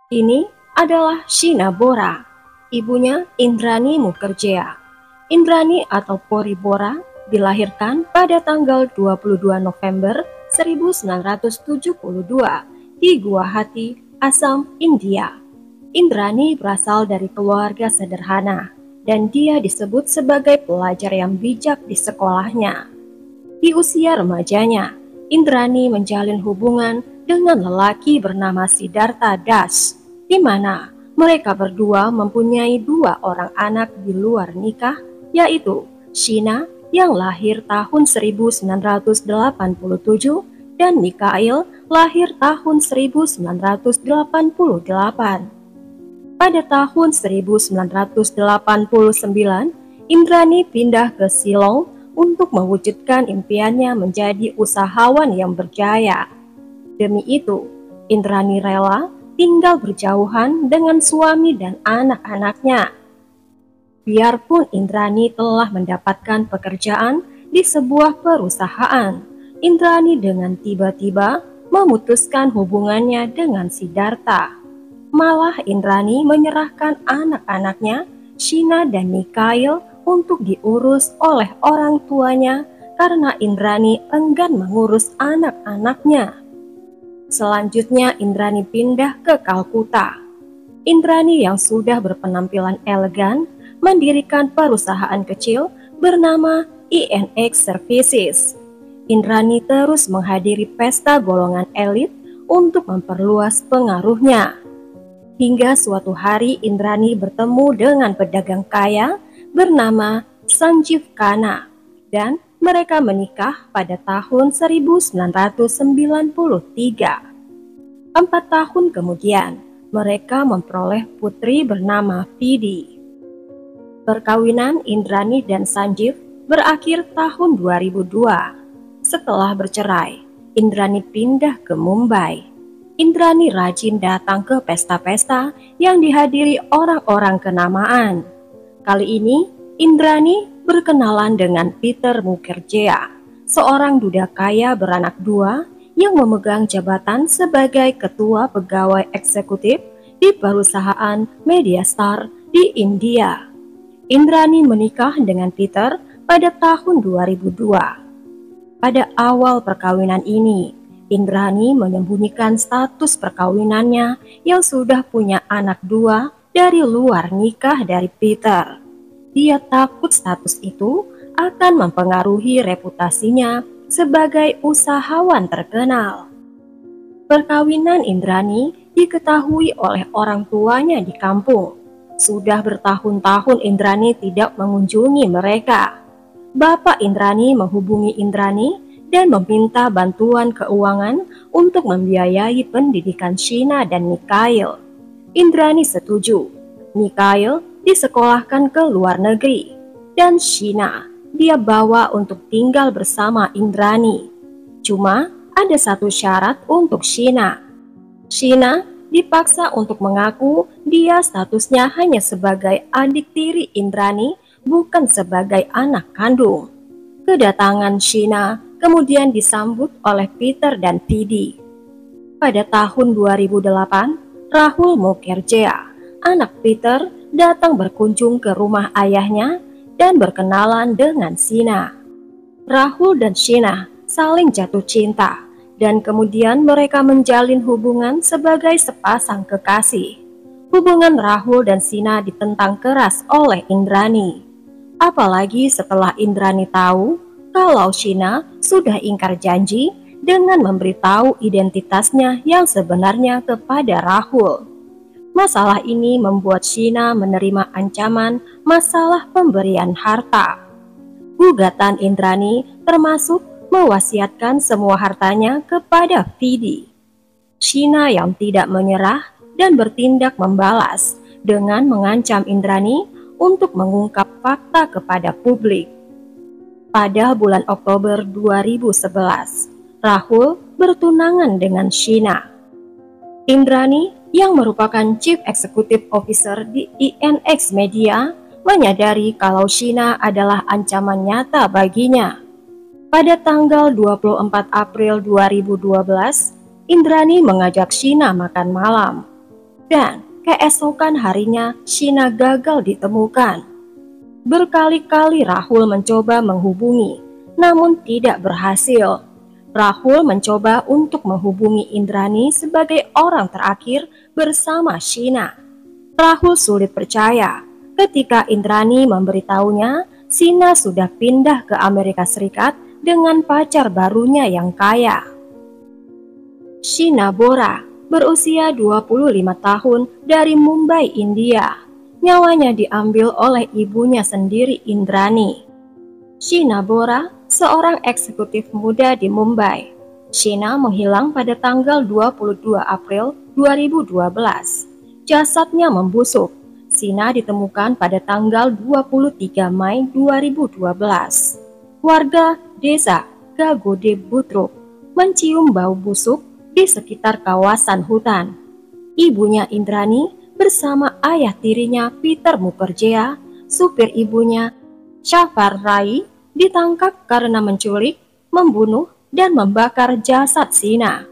Ini adalah Sheena Bora, ibunya Indrani Mukherjee. Indrani atau Pori Bora dilahirkan pada tanggal 22 November 1972 di Guwahati, Assam, India. Indrani berasal dari keluarga sederhana dan dia disebut sebagai pelajar yang bijak di sekolahnya. Di usia remajanya, Indrani menjalin hubungan dengan lelaki bernama Siddhartha Das, di mana mereka berdua mempunyai dua orang anak di luar nikah, yaitu Sheena yang lahir tahun 1987 dan Mikhail lahir tahun 1988. Pada tahun 1989, Indrani pindah ke Shillong untuk mewujudkan impiannya menjadi usahawan yang berjaya. Demi itu, Indrani rela tinggal berjauhan dengan suami dan anak-anaknya. Biarpun Indrani telah mendapatkan pekerjaan di sebuah perusahaan, Indrani dengan tiba-tiba memutuskan hubungannya dengan Siddhartha. Malah Indrani menyerahkan anak-anaknya, Sheena dan Mikhail, untuk diurus oleh orang tuanya karena Indrani enggan mengurus anak-anaknya. Selanjutnya Indrani pindah ke Kalkuta. Indrani yang sudah berpenampilan elegan mendirikan perusahaan kecil bernama INX Services. Indrani terus menghadiri pesta golongan elit untuk memperluas pengaruhnya. Hingga suatu hari Indrani bertemu dengan pedagang kaya bernama Sanjeev Khanna dan mereka menikah pada tahun 1993. 4 tahun kemudian, mereka memperoleh putri bernama Vidhi. Perkawinan Indrani dan Sanjeev berakhir tahun 2002. Setelah bercerai, Indrani pindah ke Mumbai. Indrani rajin datang ke pesta-pesta yang dihadiri orang-orang kenamaan. Kali ini, Indrani berkenalan dengan Peter Mukherjee, seorang duda kaya beranak dua yang memegang jabatan sebagai ketua pegawai eksekutif di perusahaan Mediastar di India. Indrani menikah dengan Peter pada tahun 2002. Pada awal perkawinan ini, Indrani menyembunyikan status perkawinannya yang sudah punya anak dua dari luar nikah dari Peter. Dia takut status itu akan mempengaruhi reputasinya sebagai usahawan terkenal. Perkawinan Indrani diketahui oleh orang tuanya di kampung. Sudah bertahun-tahun Indrani tidak mengunjungi mereka. Bapak Indrani menghubungi Indrani dan meminta bantuan keuangan untuk membiayai pendidikan Sheena dan Mikhail. Indrani setuju. Mikhail disekolahkan ke luar negeri dan Sheena dia bawa untuk tinggal bersama Indrani. Cuma ada satu syarat untuk Sheena. Sheena dipaksa untuk mengaku dia statusnya hanya sebagai adik tiri Indrani, bukan sebagai anak kandung. Kedatangan Sheena kemudian disambut oleh Peter dan Vidhi. Pada tahun 2008, Rahul Mukherjee, anak Peter, datang berkunjung ke rumah ayahnya dan berkenalan dengan Sheena. Rahul dan Sheena saling jatuh cinta dan kemudian mereka menjalin hubungan sebagai sepasang kekasih. Hubungan Rahul dan Sheena ditentang keras oleh Indrani. Apalagi setelah Indrani tahu kalau Sheena sudah ingkar janji dengan memberitahu identitasnya yang sebenarnya kepada Rahul. Masalah ini membuat Sheena menerima ancaman masalah pemberian harta. Gugatan Indrani termasuk mewasiatkan semua hartanya kepada Vidhi. Sheena yang tidak menyerah dan bertindak membalas dengan mengancam Indrani untuk mengungkap fakta kepada publik. Pada bulan Oktober 2011, Rahul bertunangan dengan Sheena. Indrani yang merupakan Chief Executive Officer di INX Media menyadari kalau Sheena adalah ancaman nyata baginya. Pada tanggal 24 April 2012, Indrani mengajak Sheena makan malam. Dan keesokan harinya Sheena gagal ditemukan. Berkali-kali Rahul mencoba menghubungi, namun tidak berhasil. Rahul mencoba untuk menghubungi Indrani sebagai orang terakhir bersama Sheena. Rahul sulit percaya ketika Indrani memberitahunya Sheena sudah pindah ke Amerika Serikat dengan pacar barunya yang kaya. Sheena Bora berusia 25 tahun dari Mumbai, India. Nyawanya diambil oleh ibunya sendiri, Indrani. Sheena Bora, seorang eksekutif muda di Mumbai. Sheena menghilang pada tanggal 22 April 2012. Jasadnya membusuk. Sheena ditemukan pada tanggal 23 Mei 2012. Warga desa Gagode Butruk mencium bau busuk di sekitar kawasan hutan. Ibunya Indrani bersama ayah tirinya Peter Mukherjee, supir ibunya Shafar Rai, ditangkap karena menculik, membunuh, dan membakar jasad Sheena.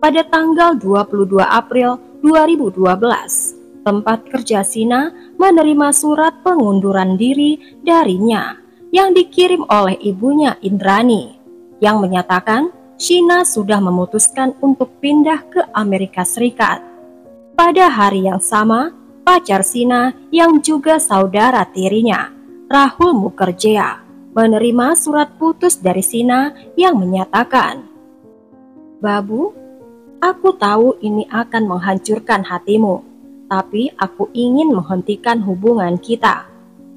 Pada tanggal 22 April 2012, tempat kerja Sheena menerima surat pengunduran diri darinya yang dikirim oleh ibunya Indrani, yang menyatakan Sheena sudah memutuskan untuk pindah ke Amerika Serikat. Pada hari yang sama, pacar Sheena yang juga saudara tirinya, Rahul Mukherjee, menerima surat putus dari Sheena yang menyatakan, "Babu, aku tahu ini akan menghancurkan hatimu, tapi aku ingin menghentikan hubungan kita.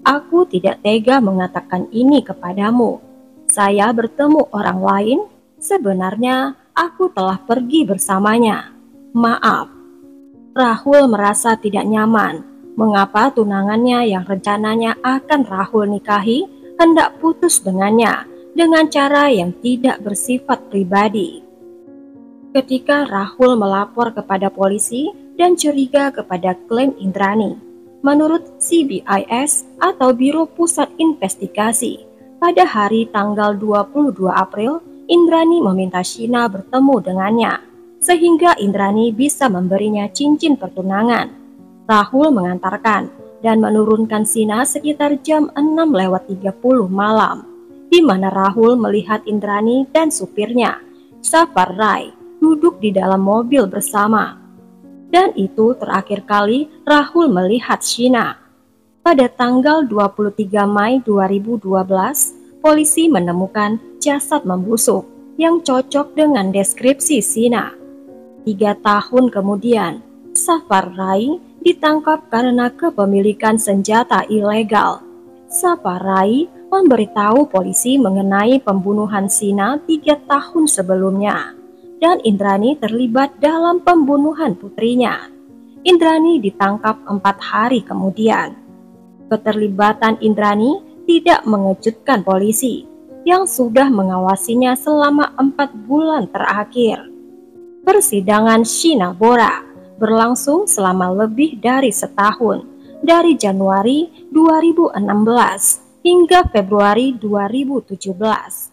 Aku tidak tega mengatakan ini kepadamu. Saya bertemu orang lain. Sebenarnya aku telah pergi bersamanya. Maaf." Rahul merasa tidak nyaman mengapa tunangannya yang rencananya akan Rahul nikahi hendak putus dengannya dengan cara yang tidak bersifat pribadi. Ketika Rahul melapor kepada polisi dan curiga kepada klaim Indrani, menurut CBIS atau Biro Pusat Investigasi, pada hari tanggal 22 April, Indrani meminta Sheena bertemu dengannya, sehingga Indrani bisa memberinya cincin pertunangan. Rahul mengantarkan dan menurunkan Sheena sekitar jam 6:30 malam, di mana Rahul melihat Indrani dan supirnya, Shafar Rai, duduk di dalam mobil bersama. Dan itu terakhir kali Rahul melihat Sheena. Pada tanggal 23 Mei 2012, polisi menemukan jasad membusuk yang cocok dengan deskripsi Sheena. 3 tahun kemudian, Shafar Rai ditangkap karena kepemilikan senjata ilegal. Shafar Rai memberitahu polisi mengenai pembunuhan Sheena 3 tahun sebelumnya, dan Indrani terlibat dalam pembunuhan putrinya. Indrani ditangkap 4 hari kemudian. Keterlibatan Indrani tidak mengejutkan polisi yang sudah mengawasinya selama 4 bulan terakhir. Persidangan Sheena Bora berlangsung selama lebih dari setahun, dari Januari 2016 hingga Februari 2017.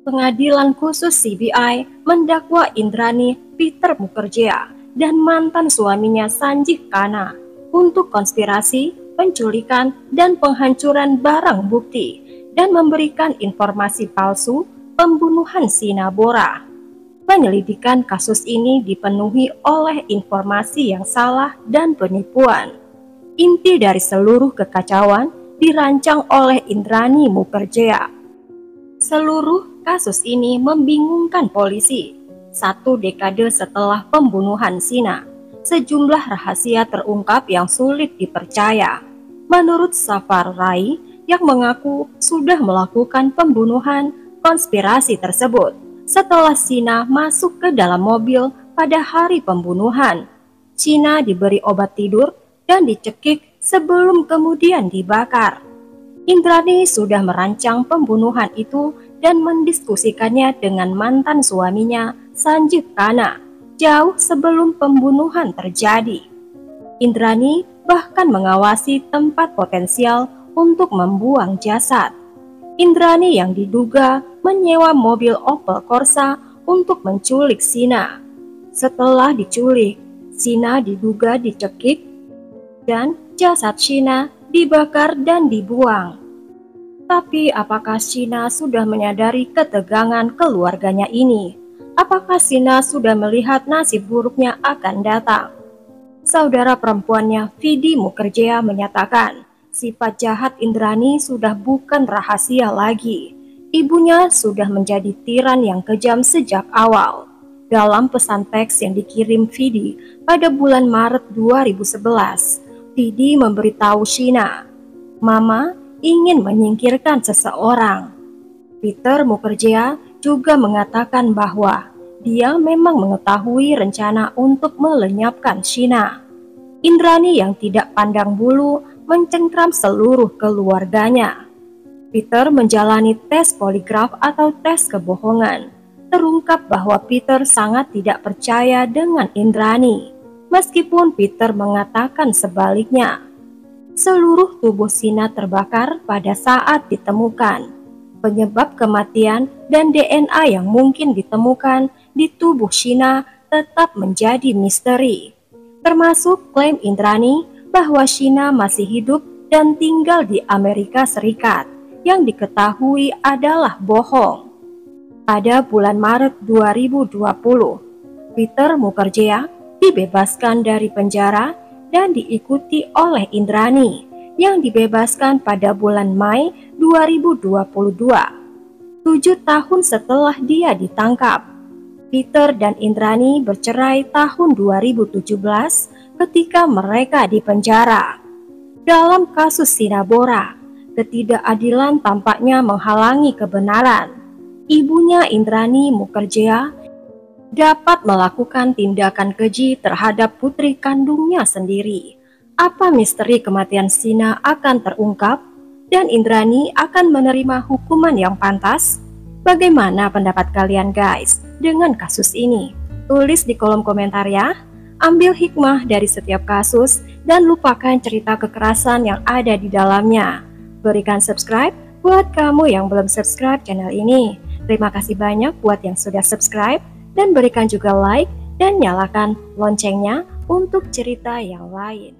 Pengadilan khusus CBI mendakwa Indrani, Peter Mukherjee, dan mantan suaminya Sanjeev Khanna untuk konspirasi, penculikan, dan penghancuran barang bukti, dan memberikan informasi palsu pembunuhan Sheena Bora. Penyelidikan kasus ini dipenuhi oleh informasi yang salah dan penipuan. Inti dari seluruh kekacauan dirancang oleh Indrani Mukherjee. Seluruh kasus ini membingungkan polisi. 1 dekade setelah pembunuhan Sheena, sejumlah rahasia terungkap yang sulit dipercaya. Menurut Shafar Rai yang mengaku sudah melakukan pembunuhan, konspirasi tersebut setelah Sheena masuk ke dalam mobil pada hari pembunuhan. Sheena diberi obat tidur dan dicekik sebelum kemudian dibakar. Indrani sudah merancang pembunuhan itu dan mendiskusikannya dengan mantan suaminya Sanjeev Khanna jauh sebelum pembunuhan terjadi. Indrani bahkan mengawasi tempat potensial untuk membuang jasad. Indrani yang diduga menyewa mobil Opel Corsa untuk menculik Sheena. Setelah diculik, Shina diduga dicekik dan jasad Shina dibakar dan dibuang. Tapi apakah Shina sudah menyadari ketegangan keluarganya ini? Apakah Shina sudah melihat nasib buruknya akan datang? Saudara perempuannya, Vidi Mukherjee, menyatakan sifat jahat Indrani sudah bukan rahasia lagi. Ibunya sudah menjadi tiran yang kejam sejak awal. Dalam pesan teks yang dikirim Vidi pada bulan Maret 2011, Vidi memberitahu Shina, "Mama ingin menyingkirkan seseorang." Peter Mukherjee juga mengatakan bahwa dia memang mengetahui rencana untuk melenyapkan Shina. Indrani yang tidak pandang bulu mencengkram seluruh keluarganya. Peter menjalani tes poligraf atau tes kebohongan. Terungkap bahwa Peter sangat tidak percaya dengan Indrani, meskipun Peter mengatakan sebaliknya. Seluruh tubuh Shina terbakar pada saat ditemukan. Penyebab kematian dan DNA yang mungkin ditemukan di tubuh Shina tetap menjadi misteri, termasuk klaim Indrani bahwa Shina masih hidup dan tinggal di Amerika Serikat, yang diketahui adalah bohong. Pada bulan Maret 2020, Peter Mukherjee dibebaskan dari penjara dan diikuti oleh Indrani yang dibebaskan pada bulan Mei 2022, 7 tahun setelah dia ditangkap. Peter dan Indrani bercerai tahun 2017 ketika mereka di penjara. Dalam kasus Shina Bora, ketidakadilan tampaknya menghalangi kebenaran. Ibunya Indrani Mukherjee dapat melakukan tindakan keji terhadap putri kandungnya sendiri. Apa misteri kematian Shina akan terungkap dan Indrani akan menerima hukuman yang pantas? Bagaimana pendapat kalian guys dengan kasus ini? Tulis di kolom komentar ya. Ambil hikmah dari setiap kasus dan lupakan cerita kekerasan yang ada di dalamnya. Berikan subscribe buat kamu yang belum subscribe channel ini. Terima kasih banyak buat yang sudah subscribe dan berikan juga like dan nyalakan loncengnya untuk cerita yang lain.